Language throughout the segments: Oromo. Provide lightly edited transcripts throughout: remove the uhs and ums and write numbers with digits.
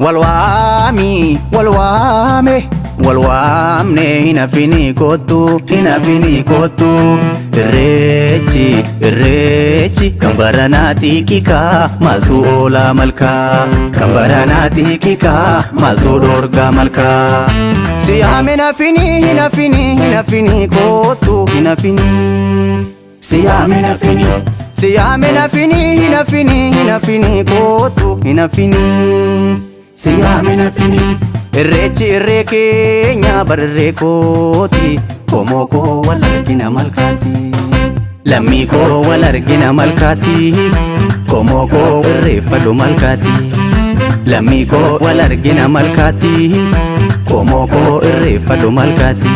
والوامي والوامي والوامني هنا فيني كوتو هنا فيني كوتو الريتشي الريتشي كمبراناتي كيكا مالتو أولا ملكا كمبراناتي كيكا مالتو دورغا ملكا سيام هنا فيني هنا فيني هنا فيني كوتو هنا فيني سيام هنا فيني سيام هنا فيني هنا فيني هنا فيني كوتو هنا فيني سيامنا فيني الريتشي الريكي نابر الريكوتي كوموكو والارجنا ملكاتي لميكو والارجنا ملكاتي كوموكو الريفدو ملكاتي لميكو والارجنا ملكاتي كوموكو الريفدو ملكاتي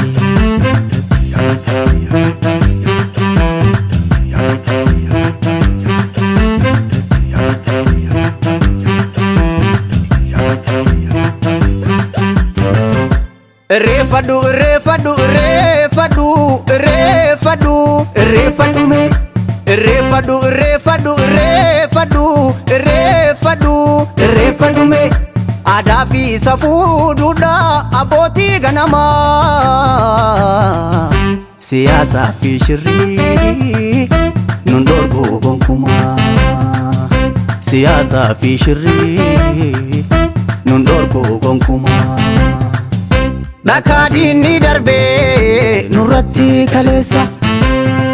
Refadu, refadu, refadu, refadu, refadu me. Refadu, refadu, refadu, refadu, refadu me. Adafi safudu da aboti ganama. Siyasa fi shirri nundorgo gonkuma. Siyasa fi shirri nundorgo gonkuma. Nakadini darbe nurati kalesa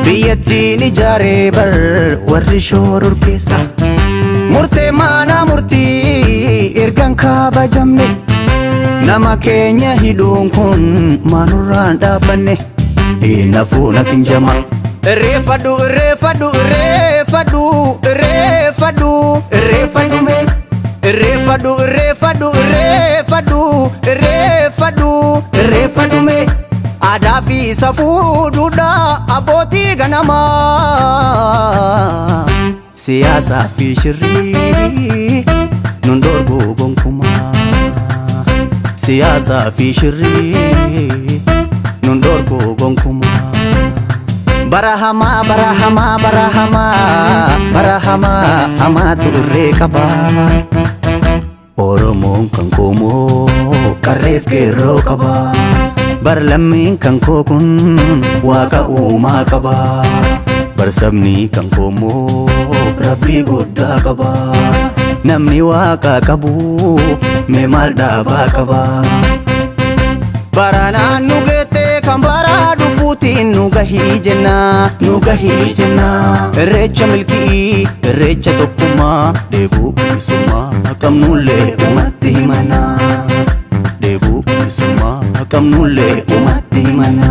biyatti ni jare bar warri shorur kesa murte mana murti ergan ka bajamne nama kenya hidun kun manuran dabanne inafu nafin jama refadu refadu refadu refadu refadu me refadu refadu refadu refadu refadu me adafi safudu da aboti ganama siyasa fi shirri nundorgo gonkuma siyasa fi shirri nundorgo gonkuma barahama barahama barahama barahama amatu rekaba oromo kan komo karef ke rokaba barlamin kan kokun waka uma kaba barsabni kan komo rabbi godda kaba namni waka kabu me malda ba kaba barana nugete kambara dufuti nugahi jenna recha milki recha tokuma debu isuma kamnulle umati mana debu isuma kamnulle umati mana